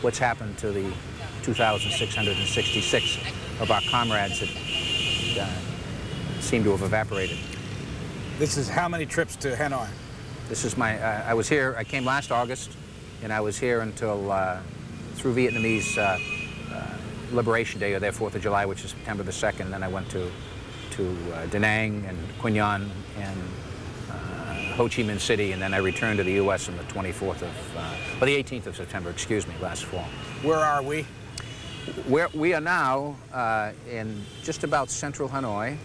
what's happened to the 2,666 of our comrades that seem to have evaporated. This is how many trips to Hanoi? This is my, I came last August, and I was here until, through Vietnamese Liberation Day, or their 4th of July, which is September the 2nd. Then I went to Da Nang and Quy Nhon and Ho Chi Minh City, and then I returned to the U.S. on the 24th of, or the 18th of September, excuse me, last fall. Where are we? We are now in just about central Hanoi,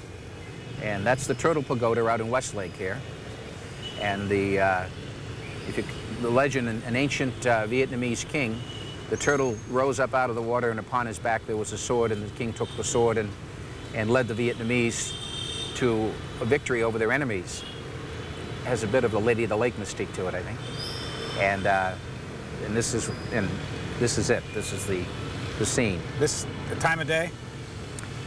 and that's the Turtle Pagoda out in Westlake here. And the legend, an ancient Vietnamese king, the turtle rose up out of the water, and upon his back there was a sword, and the king took the sword and led the Vietnamese to a victory over their enemies. It has a bit of the Lady of the Lake mystique to it, I think. And this is it. This is the scene. This the time of day?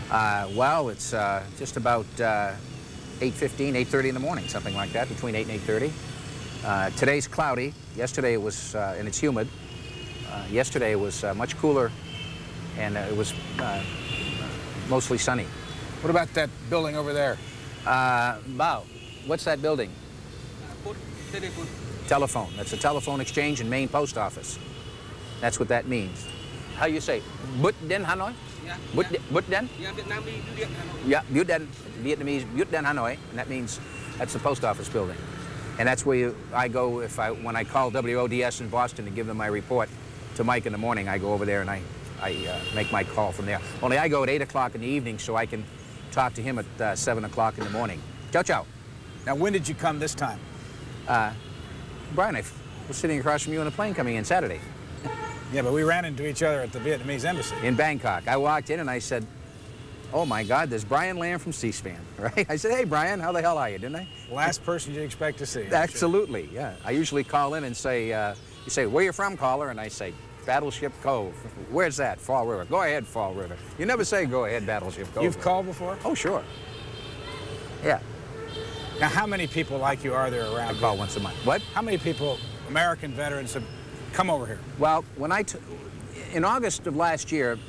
Well, it's just about 8:15, 8:30 in the morning, something like that, between 8 and 8:30. Today's cloudy. Yesterday it was, and it's humid. Yesterday it was much cooler, and it was mostly sunny. What about that building over there? Wow. What's that building? Telephone. That's a telephone exchange and main post office. That's what that means. How you say? Bút Điện Hanoi? Yeah. Bút Điện? Yeah, Vietnamese Bút Điện Hanoi. Yeah, Bút Điện. Vietnamese Bút Điện Hanoi, and that means that's the post office building. And that's where I go when I call WODS in Boston to give them my report to Mike in the morning. I go over there and I make my call from there. Only I go at 8 o'clock in the evening so I can talk to him at 7 o'clock in the morning. Ciao, ciao. Now, when did you come this time? Brian, I was sitting across from you on a plane coming in Saturday. Yeah, but we ran into each other at the Vietnamese embassy. In Bangkok. I walked in and I said, oh my God, there's Brian Lamb from C-SPAN, right? I said, hey Brian, how the hell are you, didn't I? Last person you'd expect to see. Absolutely, yeah. I usually call in and say, you say, where you from, caller? And I say, Battleship Cove. Where's that? Fall River. Go ahead, Fall River. You never say, go ahead, Battleship Cove. You've called before? Oh, sure. Yeah. Now, how many people like you are there around? I call once a month. What? How many people, American veterans, have come over here? Well, in August of last year,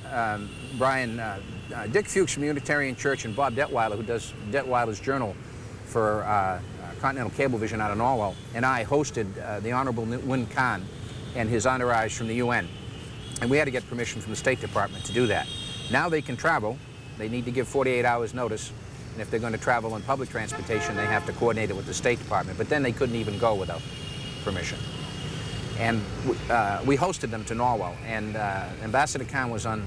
Brian, Dick Fuchs from Unitarian Church and Bob Detweiler, who does Detweiler's Journal for Continental Cablevision out of Norwell, and I hosted the Honorable Nguyen Khan and his entourage from the UN. And we had to get permission from the State Department to do that. Now they can travel. They need to give 48 hours notice. And if they're going to travel in public transportation, they have to coordinate it with the State Department. But then they couldn't even go without permission. And we hosted them to Norwell. And Ambassador Khan was on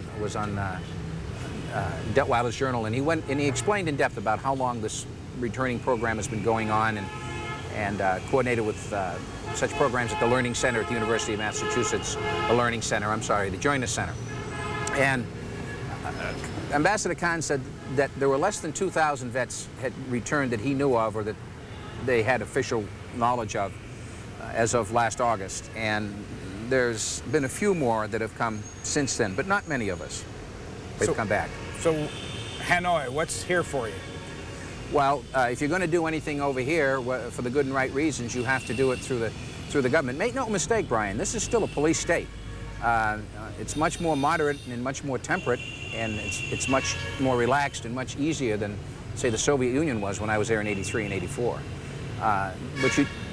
Detweiler's Journal, and he explained in depth about how long this returning program has been going on, and coordinated with such programs at the Learning Center at the University of Massachusetts, the Joint Center. And Ambassador Khan said that there were less than 2,000 vets had returned that he knew of, or that they had official knowledge of, as of last August. And there's been a few more that have come since then, but not many of us. They've come back. So, Hanoi, what's here for you? Well, if you're going to do anything over here for the good and right reasons, you have to do it through the government. Make no mistake, Brian, this is still a police state. It's much more moderate and much more temperate, and it's much more relaxed and much easier than, say, the Soviet Union was when I was there in '83 and '84.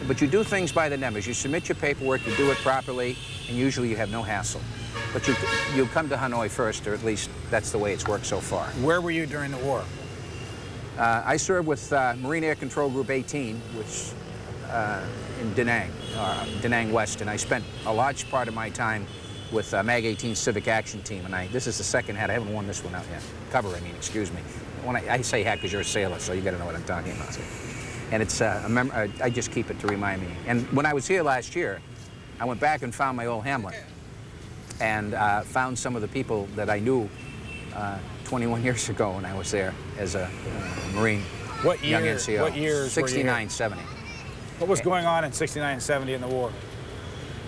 But you do things by the numbers. You submit your paperwork, you do it properly, and usually you have no hassle. But you come to Hanoi first, or at least that's the way it's worked so far. Where were you during the war? I served with Marine Air Control Group 18, which in Da Nang, Da Nang West, and I spent a large part of my time with Mag 18 Civic Action Team, and this is the second hat. I haven't worn this one out yet. Cover, I mean, excuse me. When I say hat because you're a sailor, so you got to know what I'm talking about. And it's I just keep it to remind me. And when I was here last year, I went back and found my old hamlet, and found some of the people that I knew 21 years ago when I was there as a Marine. What year? Young NCO. What years? 69, 70. What was going on in 69 and 70 in the war?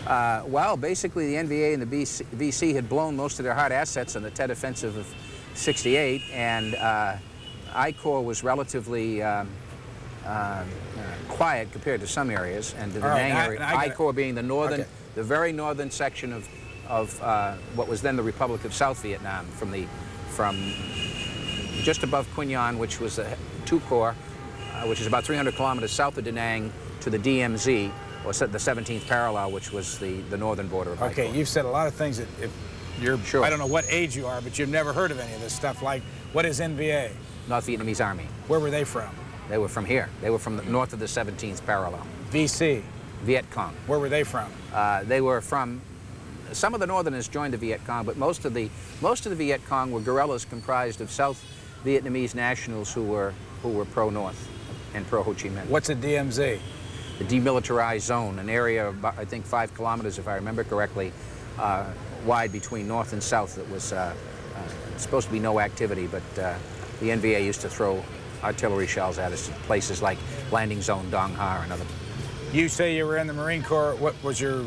Well, basically the NVA and the VC had blown most of their hard assets on the Tet Offensive of '68, and I Corps was relatively quiet compared to some areas, and to the Nang area. I Corps being the northern, the very northern section of what was then the Republic of South Vietnam, from just above Quy Nhon, which was a 2 Corps, which is about 300 kilometers south of Da Nang, to the DMZ, or the 17th parallel, which was the northern border of Okay, you've said a lot of things that if you're, sure. I don't know what age you are, but you've never heard of any of this stuff. Like, what is NVA? North Vietnamese Army. Where were they from? They were from here. They were from the north of the 17th parallel. VC? Viet Cong. Where were they from? They were from, some of the Northerners joined the Viet Cong, but most of the Viet Cong were guerrillas comprised of South Vietnamese nationals who were pro-North and pro-Ho Chi Minh. What's a DMZ? The demilitarized zone, an area of about, I think, 5 kilometers, if I remember correctly, wide between north and south. That was supposed to be no activity, but the NVA used to throw artillery shells at us at places like Landing Zone Dong Ha and other. You say you were in the Marine Corps. What was your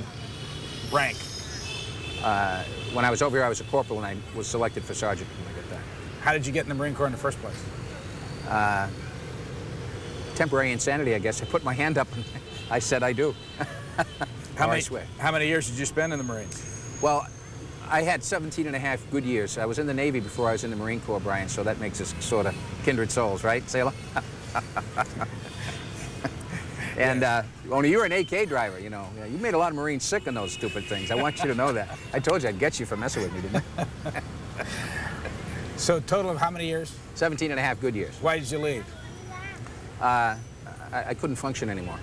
rank? When I was over here, I was a corporal, and I was selected for sergeant when I got there. How did you get in the Marine Corps in the first place? Temporary insanity, I guess. I put my hand up and I said I do. How many years did you spend in the Marines? Well, I had 17 and a half good years. I was in the Navy before I was in the Marine Corps, Brian, so that makes us sort of kindred souls, right, sailor? And only you're an AK driver, you know. You made a lot of Marines sick on those stupid things. I want you to know that. I told you I'd get you for messing with me, didn't I? So total of how many years? 17 and a half good years. Why did you leave? I couldn't function anymore.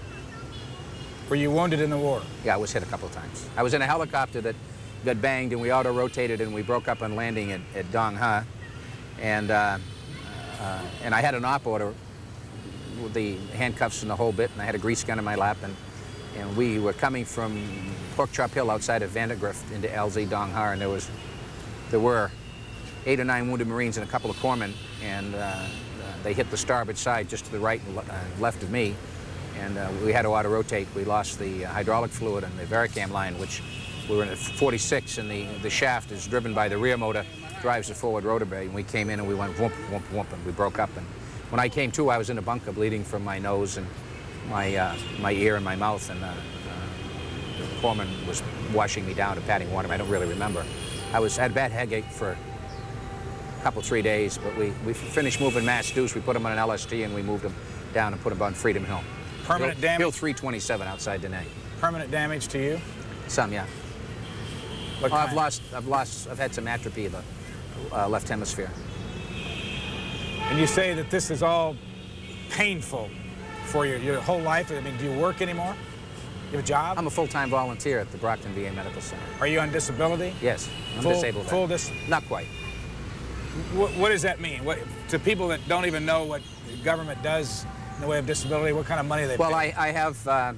Were you wounded in the war? Yeah, I was hit a couple of times. I was in a helicopter that got banged, and we auto-rotated, and we broke up on landing at Dong Ha. And I had an op order with the handcuffs and the whole bit, and I had a grease gun in my lap, and we were coming from Pork Chop Hill outside of Vandergrift into LZ Dong Ha, and there were 8 or 9 wounded Marines and a couple of corpsmen, and they hit the starboard side just to the right and left of me, and we had to auto-rotate. We lost the hydraulic fluid and the Varicam line, which we were in at 46, and the shaft is driven by the rear motor, drives the forward rotor bay, and we came in and we went whoomp, whoomp, whoomp, and we broke up. And when I came to, I was in a bunker bleeding from my nose and my ear and my mouth, and the corpsman was washing me down and patting water. I don't really remember. I had bad headache for a couple, 3 days, but we finished moving Mass Deuce. We put him on an LST, and we moved him down and put him on Freedom Hill. Permanent damage? Hill 327 outside Da Nang. Permanent damage to you? Some, yeah. What kind? I've had some atrophy of the left hemisphere. And you say that this is all painful for your whole life. I mean, do you work anymore? You have a job? I'm a full-time volunteer at the Brockton VA Medical Center. Are you on disability? Yes, I'm disabled. Full Not quite. What does that mean? To people that don't even know what the government does in the way of disability, what kind of money they pay? Well, I have, I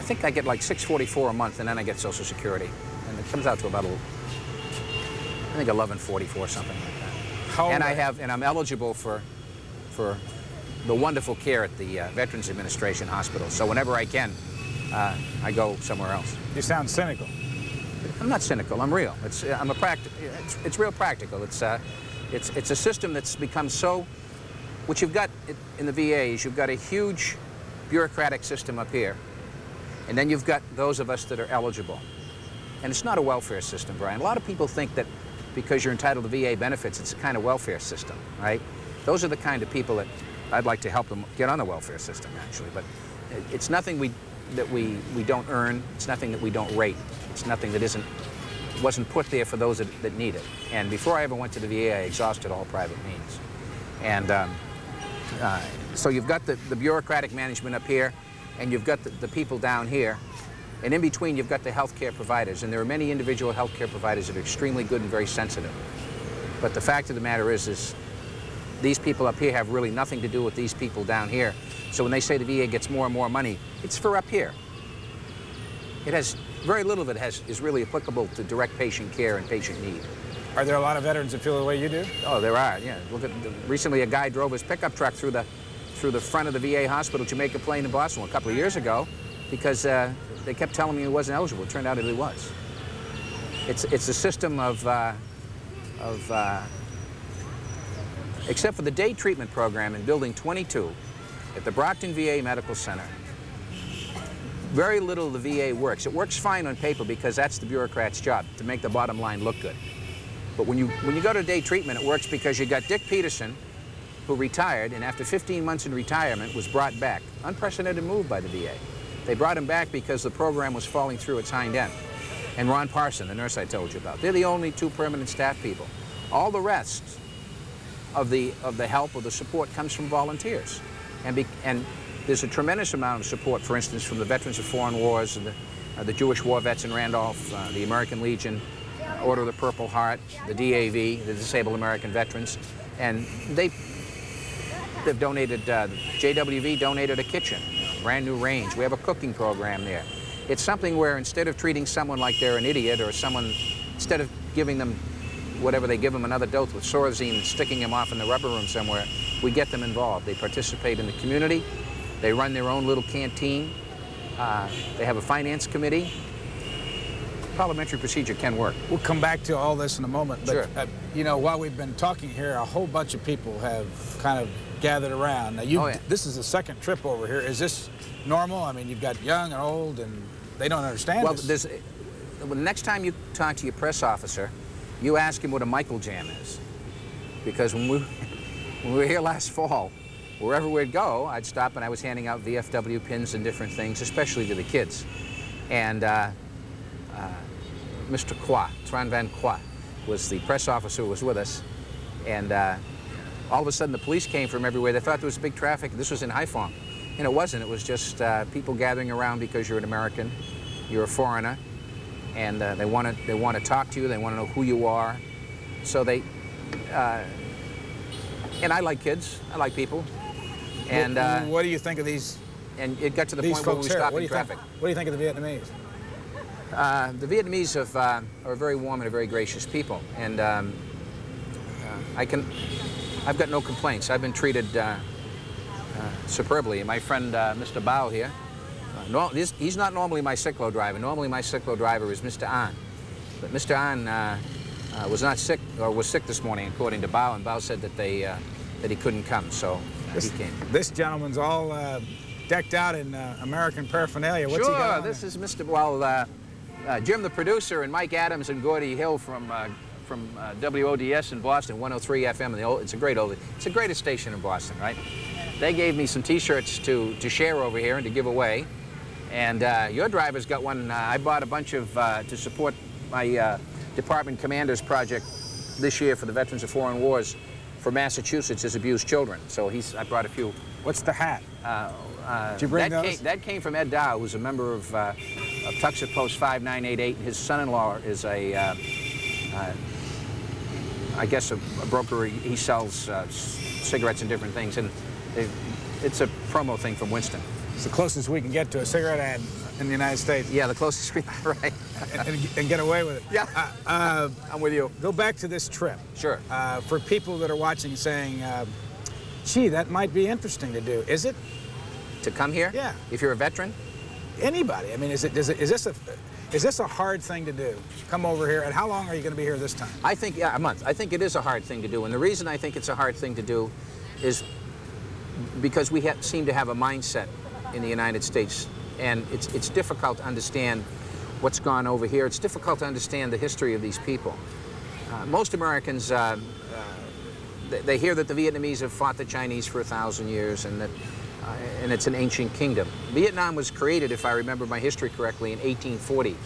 think I get like $644 a month, and then I get Social Security, and it comes out to about, I think $1144, something like that. And I'm eligible for the wonderful care at the Veterans Administration Hospital. So whenever I can, I go somewhere else. You sound cynical. I'm not cynical. I'm real. It's real practical. It's a system that's become so. What you've got in the VA is you've got a huge bureaucratic system up here, and then you've got those of us that are eligible. And it's not a welfare system, Brian. A lot of people think that because you're entitled to VA benefits, it's a kind of welfare system, right? Those are the kind of people that I'd like to help them get on the welfare system, actually. But it's nothing that we don't earn. It's nothing that we don't rate. It's nothing that wasn't put there for those that need it. And before I ever went to the VA, I exhausted all private means. And so you've got the bureaucratic management up here, and you've got the people down here. And in between, you've got the healthcare providers. And there are many individual healthcare providers that are extremely good and very sensitive. But the fact of the matter is these people up here have really nothing to do with these people down here. So when they say the VA gets more and more money, it's for up here. It has very little of it is really applicable to direct patient care and patient need. Are there a lot of veterans that feel the way you do? Oh, there are. Yeah. Look at recently, a guy drove his pickup truck through the front of the VA hospital, Jamaica Plain in Boston, a couple of years ago, because they kept telling me he wasn't eligible. It turned out that he was. It's a system of except for the day treatment program in Building 22 at the Brockton VA Medical Center. very little of the VA works. It works fine on paper because that's the bureaucrat's job, to make the bottom line look good. But when you go to day treatment, it works because you got Dick Peterson, who retired, and after 15 months in retirement was brought back. Unprecedented move by the VA. They brought him back because the program was falling through its hind end. And Ron Parson, the nurse I told you about. They're the only 2 permanent staff people. All the rest of the help or the support comes from volunteers. And there's a tremendous amount of support, for instance, from the Veterans of Foreign Wars, and the Jewish War Vets in Randolph, the American Legion, Order of the Purple Heart, the DAV, the Disabled American Veterans. And they've donated, JWV donated a kitchen, a brand new range. We have a cooking program there. It's something where instead of treating someone like they're an idiot, or someone, instead of giving them whatever they give them, another dose with Sorazine and sticking them off in the rubber room somewhere, we get them involved. They participate in the community. They run their own little canteen. They have a finance committee. Parliamentary procedure can work. We'll come back to all this in a moment. But, sure. You know, while we've been talking here, a whole bunch of people have kind of gathered around. Now, this is the second trip over here. Is this normal? I mean, you've got young and old, and they don't understand this. Well, the next time you talk to your press officer, you ask him what a Michael Jam is. Because when we were here last fall, wherever we'd go, I'd stop and I was handing out VFW pins and different things, especially to the kids. And Mr. Kwa, Tran Van Kwa, was the press officer who was with us. And all of a sudden the police came from everywhere. They thought there was big traffic. This was in Haiphong. And it wasn't. It was just people gathering around because you're an American, you're a foreigner, and they want to talk to you. They want to know who you are. So they, and I like kids. I like people. And what do you think of these? And it got to the point where we stopped in traffic. What do you think of the Vietnamese? The Vietnamese are very warm and a very gracious people, and I've got no complaints. I've been treated superbly. My friend Mr. Bao here, he's not normally my cyclo driver. Normally my cyclo driver is Mr. An, but Mr. An was not sick, or was sick this morning, according to Bao, and Bao said that that he couldn't come, so he came. This gentleman's all decked out in American paraphernalia. What's he got on this there? is Mr. Well. Jim, the producer, and Mike Adams and Gordy Hill from WODS in Boston, 103 FM. It's a great oldie. It's the greatest station in Boston, right? They gave me some T-shirts to share over here and to give away. And your driver's got one. I bought a bunch of to support my Department Commander's project this year for the Veterans of Foreign Wars for Massachusetts as abused children. So I brought a few. What's the hat? Did you bring those? That came from Ed Dow, who's a member of Tuxet Post 5988. His son-in-law is I guess a broker. He sells cigarettes and different things, and it's a promo thing from Winston. It's the closest we can get to a cigarette ad in the United States. Yeah, the closest we right. and get away with it. Yeah, I'm with you. Go back to this trip. Sure. For people that are watching saying, gee, that might be interesting to do. Is it? To come here? Yeah. If you're a veteran? Anybody. I mean, is this a hard thing to do? Come over here, and how long are you going to be here this time? I think, yeah, a month. I think it is a hard thing to do, and the reason I think it's a hard thing to do is because we seem to have a mindset in the United States, and it's difficult to understand what's gone over here. It's difficult to understand the history of these people. Most Americans, they hear that the Vietnamese have fought the Chinese for 1,000 years, and that and it's an ancient kingdom. Vietnam was created, if I remember my history correctly, in 1840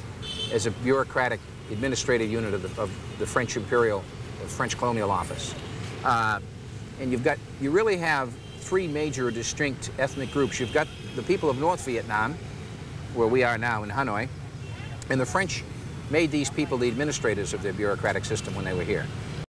as a bureaucratic administrative unit of the French French Colonial Office. And you really have 3 major distinct ethnic groups. You've got the people of North Vietnam, where we are now in Hanoi, and the French made these people the administrators of their bureaucratic system when they were here.